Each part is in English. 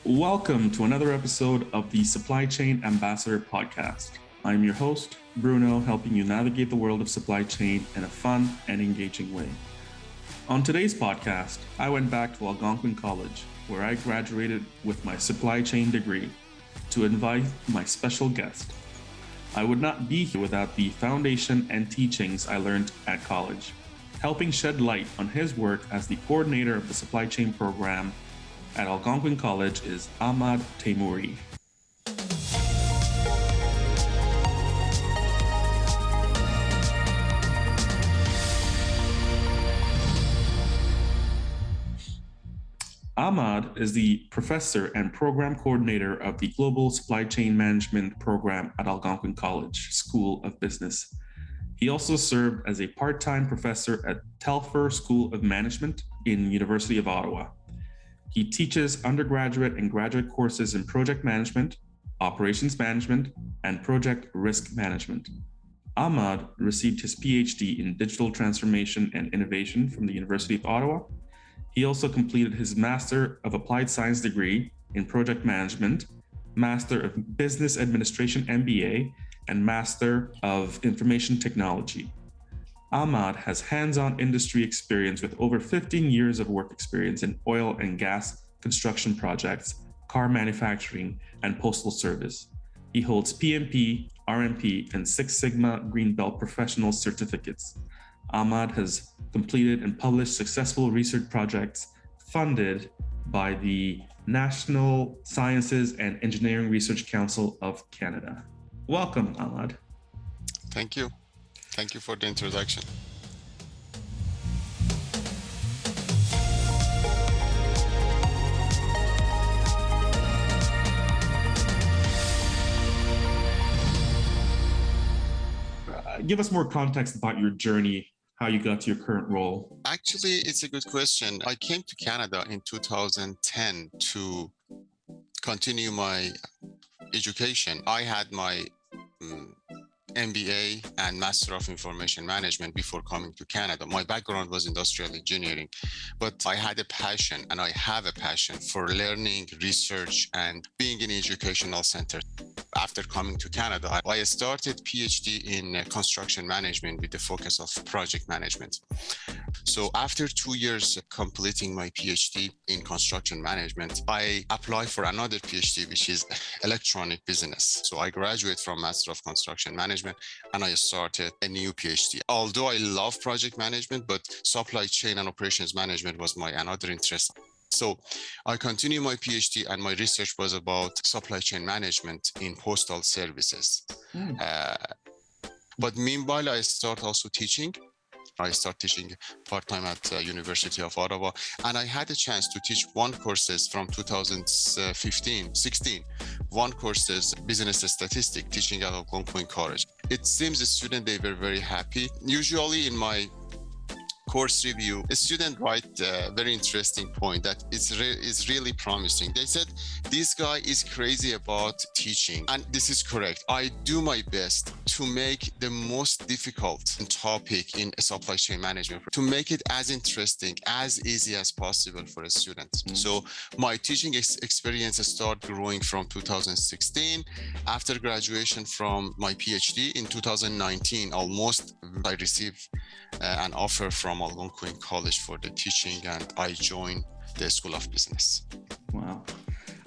Welcome to another episode of the Supply Chain Ambassador podcast. I'm your host, Bruno, helping you navigate the world of supply chain in a fun and engaging way. On today's podcast, I went back to Algonquin College, where I graduated with my supply chain degree, to invite my special guest. I would not be here without the foundation and teachings I learned at college. Helping shed light on his work as the coordinator of the supply chain program at Algonquin College is Ahmad Teymouri. Ahmad is the professor and program coordinator of the Global Supply Chain Management program at Algonquin College School of Business. He also served as a part-time professor at Telfer School of Management in University of Ottawa. He teaches undergraduate and graduate courses in project management, operations management, and project risk management. Ahmad received his PhD in digital transformation and innovation from the University of Ottawa. He also completed his Master of Applied Science degree in project management, Master of Business Administration MBA, and Master of Information Technology. Ahmad has hands-on industry experience with over 15 years of work experience in oil and gas construction projects, car manufacturing, and postal service. He holds PMP, RMP, and Six Sigma Green Belt professional certificates. Ahmad has completed and published successful research projects funded by the National Sciences and Engineering Research Council of Canada. Welcome, Ahmad. Thank you. Thank you for the introduction. Give us more context about your journey, how you got to your current role. Actually, it's a good question. I came to Canada in 2010 to continue my education. I had my MBA and Master of Information Management before coming to Canada. My background was industrial engineering, but I had a passion and I have a passion for learning, research, and being in educational center. After coming to Canada, I started PhD in construction management with the focus of project management. So after 2 years completing my PhD in construction management, I applied for another PhD, which is electronic business. So I graduated from Master of Construction Management and I started a new PhD. Although I love project management, but supply chain and operations management was my another interest. So I continued my PhD and my research was about supply chain management in postal services. But meanwhile, I start also teaching. I started teaching part-time at University of Ottawa, and I had a chance to teach one courses from 2016, one courses business statistics, teaching at Algonquin College. It seems the students, they were very happy. Usually in my course review, a student write a very interesting point that is really promising. They said, this guy is crazy about teaching. And this is correct. I do my best to make the most difficult topic in supply chain management, to make it as interesting, as easy as possible for a student. So my teaching experience started growing from 2016. After graduation from my PhD in 2019, almost, I received an offer from Algonquin College for the teaching, and I joined the School of Business. Wow.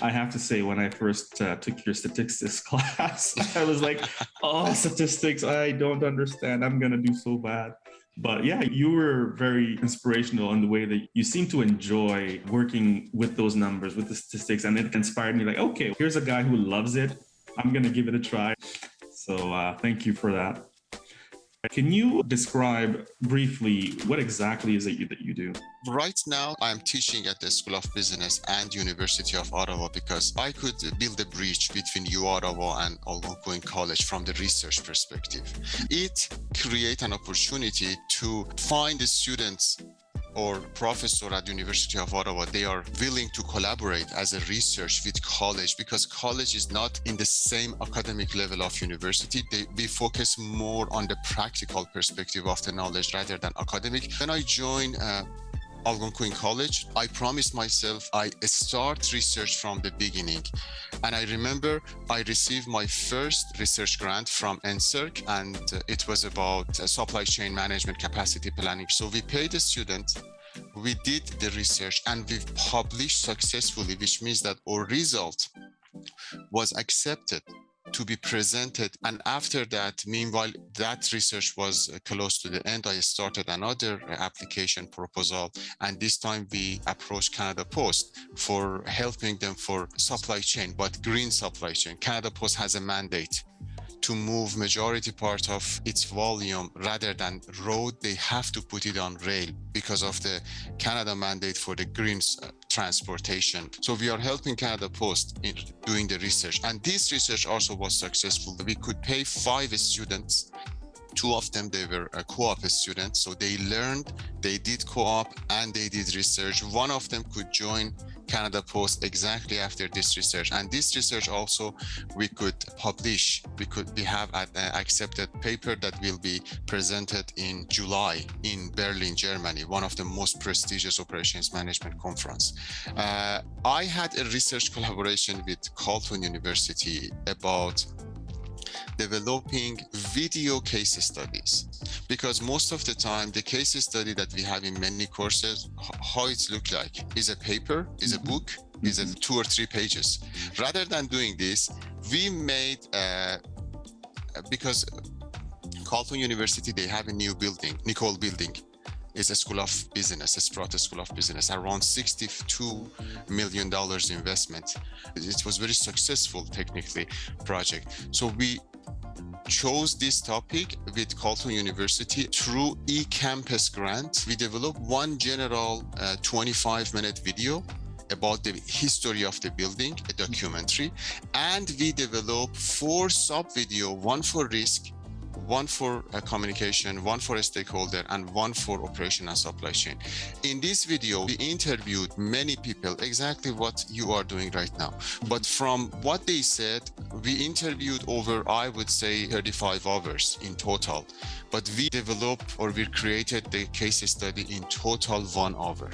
I have to say, when I first took your statistics class, I was like, oh, statistics, I don't understand. I'm going to do so bad. But yeah, you were very inspirational in the way that you seem to enjoy working with those numbers, with the statistics. And it inspired me like, okay, here's a guy who loves it. I'm going to give it a try. So thank you for that. Can you describe briefly what exactly is it that you do? Right now, I'm teaching at the School of Business and University of Ottawa because I could build a bridge between Ottawa and Algonquin College from the research perspective. It creates an opportunity to find the students or professor at University of Ottawa, they are willing to collaborate as a research with college because college is not in the same academic level of university. We focus more on the practical perspective of the knowledge rather than academic. When I joined Algonquin College, I promised myself I start research from the beginning. And I remember I received my first research grant from NSERC, and it was about supply chain management capacity planning. So we paid the student, we did the research, and we published successfully, which means that our result was accepted to be presented. And after that, meanwhile, that research was close to the end. I started another application proposal, and this time we approached Canada Post for helping them for supply chain, but green supply chain. Canada Post has a mandate to move majority part of its volume rather than road. They have to put it on rail because of the Canada mandate for the green transportation. So we are helping Canada Post in doing the research, and this research also was successful. We could pay 5 students. 2 of them, they were co-op students, so they learned, they did co-op and they did research. One of them could join Canada Post exactly after this research, and this research also we could publish. We have an accepted paper that will be presented in July in Berlin, Germany, one of the most prestigious operations management conference. I had a research collaboration with Carleton University about developing video case studies, because most of the time the case study that we have in many courses, how it looks like is a paper, is a book, is a 2 or 3 pages. Rather than doing this, we made because Carleton University, they have a new building, Nicole building. It's a school of business, a Sprott School of Business, around $62 million investment. It was very successful technically project. So we chose this topic with Carleton University through eCampus grant. We developed one general 25-minute video about the history of the building, a documentary, and we developed 4 sub-video, one for risk, one for communication, one for a stakeholder, and one for operation and supply chain. In this video, we interviewed many people, exactly what you are doing right now. But from what they said, we interviewed over, I would say, 35 hours in total. But we developed or we created the case study in total 1 hour.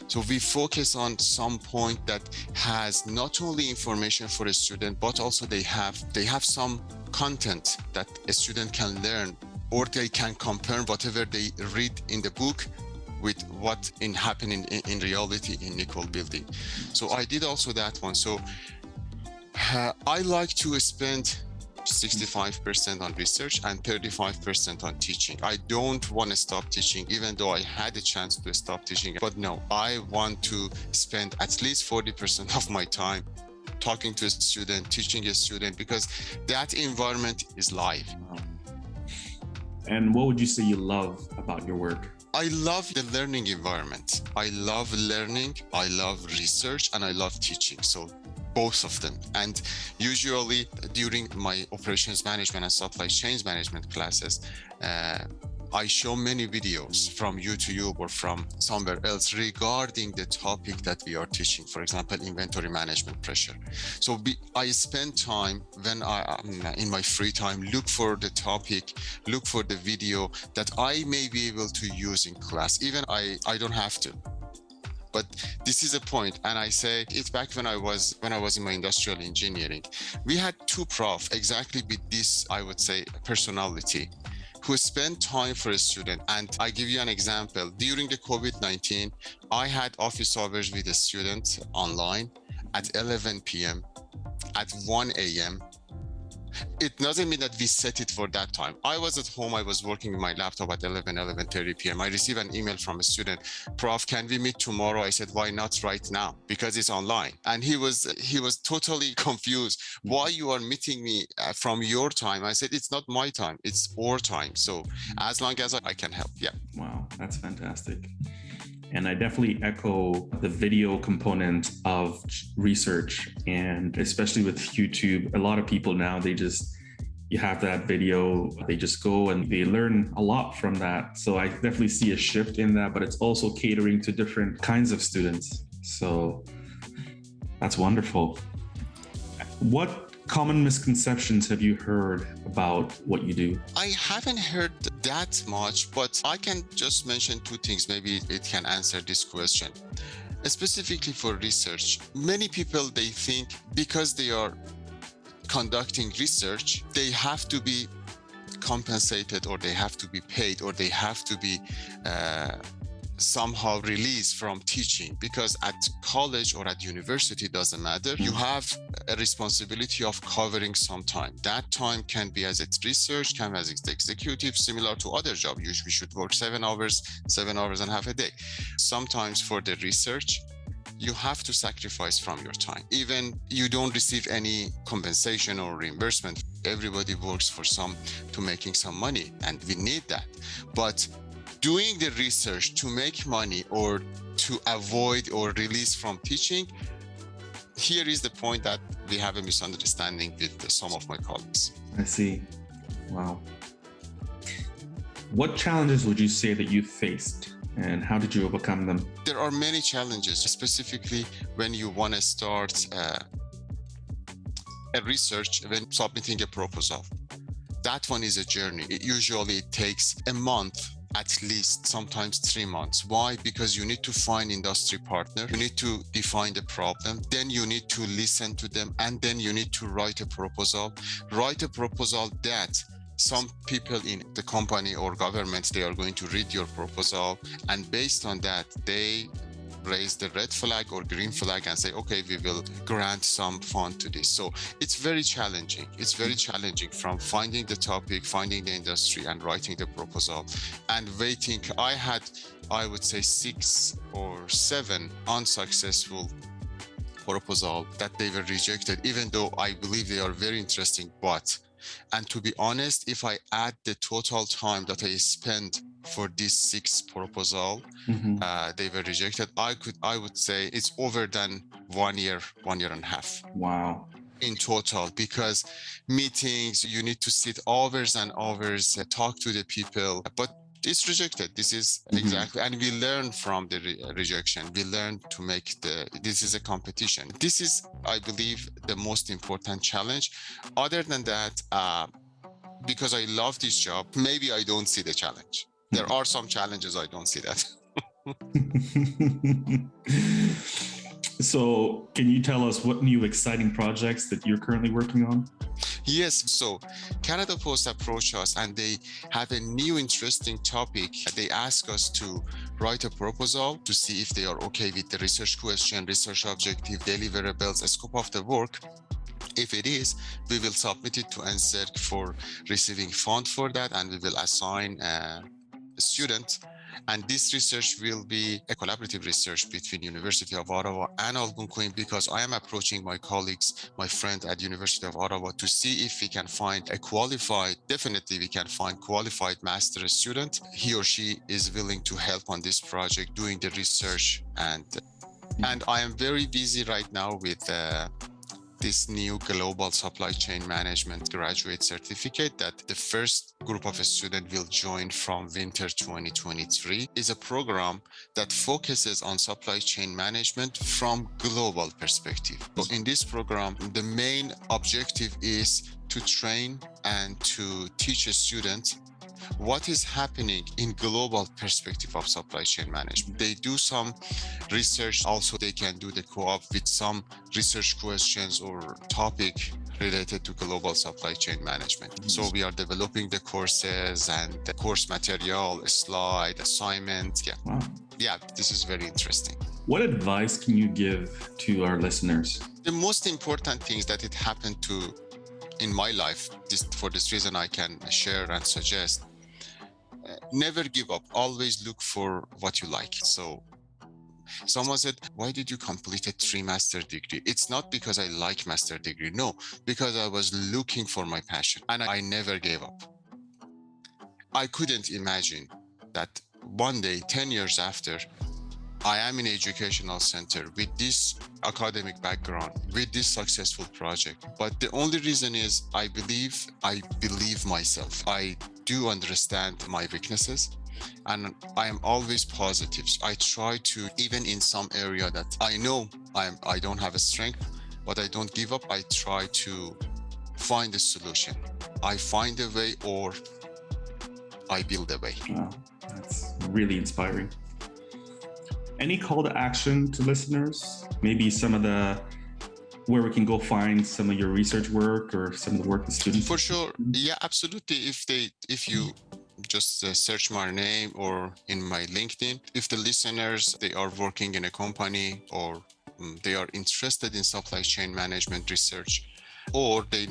So we focus on some point that has not only information for a student, but also they have some content that a student can learn, or they can compare whatever they read in the book with what in happening in reality in Nicole building. So I did also that one. So I like to spend 65% on research and 35% on teaching. I don't want to stop teaching, even though I had a chance to stop teaching. But no, I want to spend at least 40% of my time talking to a student, teaching a student, because that environment is live. And what would you say you love about your work? I love the learning environment. I love learning, I love research, and I love teaching. So both of them. And usually during my operations management and supply chains management classes, I show many videos from YouTube or from somewhere else regarding the topic that we are teaching. For example, inventory management pressure. So I spend time when in my free time, look for the topic, look for the video that I may be able to use in class. Even I don't have to. But this is a point, and I say it's back when I was in my industrial engineering. We had 2 prof exactly with this, I would say, personality, who spent time for a student. And I give you an example. During the COVID-19, I had office hours with a student online at 11 p.m., at 1 a.m. It doesn't mean that we set it for that time. I was at home, I was working with my laptop at 11:30 p.m. I received an email from a student, Prof, can we meet tomorrow? I said, why not right now? Because it's online. And he was totally confused. Why you are meeting me from your time? I said, it's not my time, it's our time. So as long as I can help, yeah. Wow, that's fantastic. And I definitely echo the video component of research, and especially with YouTube, a lot of people now, you have that video, they just go and they learn a lot from that. So I definitely see a shift in that, but it's also catering to different kinds of students. So that's wonderful. What common misconceptions have you heard about what you do? I haven't heard that much, but I can just mention two things. Maybe it can answer this question. Specifically for research, many people, they think because they are conducting research, they have to be compensated, or they have to be paid, or they have to be somehow released from teaching, because at college or at university, doesn't matter, you have a responsibility of covering some time. That time can be as it's research, can be as it's executive, similar to other jobs. You should work 7 hours and a half a day. Sometimes for the research, you have to sacrifice from your time. Even you don't receive any compensation or reimbursement. Everybody works to making some money, and we need that. But doing the research to make money or to avoid or release from teaching, here is the point that we have a misunderstanding with some of my colleagues. I see. Wow. What challenges would you say that you faced, and how did you overcome them? There are many challenges, specifically when you want to start a research, when submitting a proposal. That one is a journey. It usually takes a month, at least, sometimes 3 months. Why? Because you need to find industry partner, you need to define the problem, then you need to listen to them, and then you need to write a proposal. Write a proposal that some people in the company or government, they are going to read your proposal, and based on that, they raise the red flag or green flag and say, okay, we will grant some fund to this. So it's very challenging. It's very challenging from finding the topic, finding the industry, and writing the proposal, and waiting. I would say 6 or 7 unsuccessful proposal that they were rejected, even though I believe they are very interesting. And to be honest, if I add the total time that I spent for these 6 proposal, they were rejected, I would say it's over than 1 year, 1 year and a half. Wow. In total, because meetings, you need to sit hours and hours, talk to the people, but it's rejected. This is exactly, and we learn from the rejection. We learn to this is a competition. This is, I believe, the most important challenge. Other than that, because I love this job, maybe I don't see the challenge. There are some challenges, I don't see that. So can you tell us what new exciting projects that you're currently working on? Yes, so Canada Post approached us and they have a new interesting topic. They ask us to write a proposal to see if they are okay with the research question, research objective, deliverables, scope of the work. If it is, we will submit it to NSERC for receiving fund for that, and we will assign a student. And this research will be a collaborative research between University of Ottawa and Algonquin, because I am approaching my colleagues, my friend at University of Ottawa, to see if we can find definitely we can find qualified master student. He or she is willing to help on this project, doing the research. And I am very busy right now with this new global supply chain management graduate certificate that the first group of students will join from winter 2023. Is a program that focuses on supply chain management from global perspective. So in this program, the main objective is to train and to teach a student what is happening in global perspective of supply chain management. They do some research. Also, they can do the co-op with some research questions or topic related to global supply chain management. So we are developing the courses and the course material, a slide, assignment. Yeah, this is very interesting. What advice can you give to our listeners? The most important things that it happened in my life, for this reason I can share and suggest. Never give up. Always look for what you like. So someone said, why did you complete a 3 master degree? It's not because I like master degree. No, because I was looking for my passion and I never gave up. I couldn't imagine that one day, 10 years after, I am in an educational center with this academic background, with this successful project. But the only reason is I believe myself. I do understand my weaknesses and I am always positive. So I try to, even in some area that I know I don't have a strength, but I don't give up. I try to find a solution. I find a way, or I build a way. Wow, that's really inspiring. Any call to action to listeners? Maybe some of where we can go find some of your research work or some of the work the students. For sure. Yeah, absolutely. If you just search my name or in my LinkedIn, if the listeners, they are working in a company or they are interested in supply chain management research, or they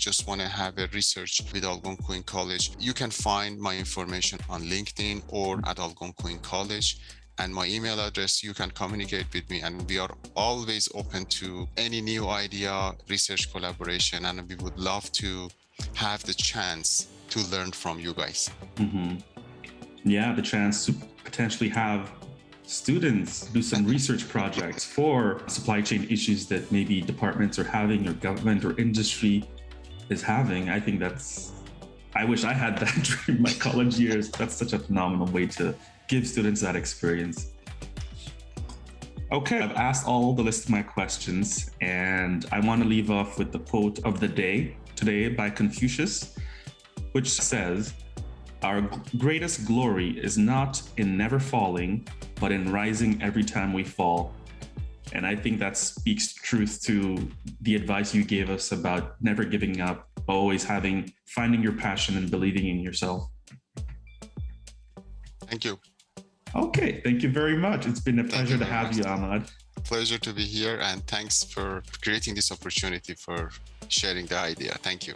just want to have a research with Algonquin College, you can find my information on LinkedIn or at Algonquin College. And my email address, you can communicate with me, and we are always open to any new idea, research collaboration, and we would love to have the chance to learn from you guys. Mm-hmm. Yeah, the chance to potentially have students do some research projects for supply chain issues that maybe departments are having or government or industry is having. I think I wish I had that during my college years. That's such a phenomenal way to give students that experience. Okay, I've asked all the list of my questions, and I want to leave off with the quote of the day today by Confucius, which says, "Our greatest glory is not in never falling, but in rising every time we fall." And I think that speaks truth to the advice you gave us about never giving up, always finding your passion and believing in yourself. Thank you. Okay, thank you very much. It's been a pleasure to have you, Ahmad. Pleasure to be here, and thanks for creating this opportunity for sharing the idea. Thank you.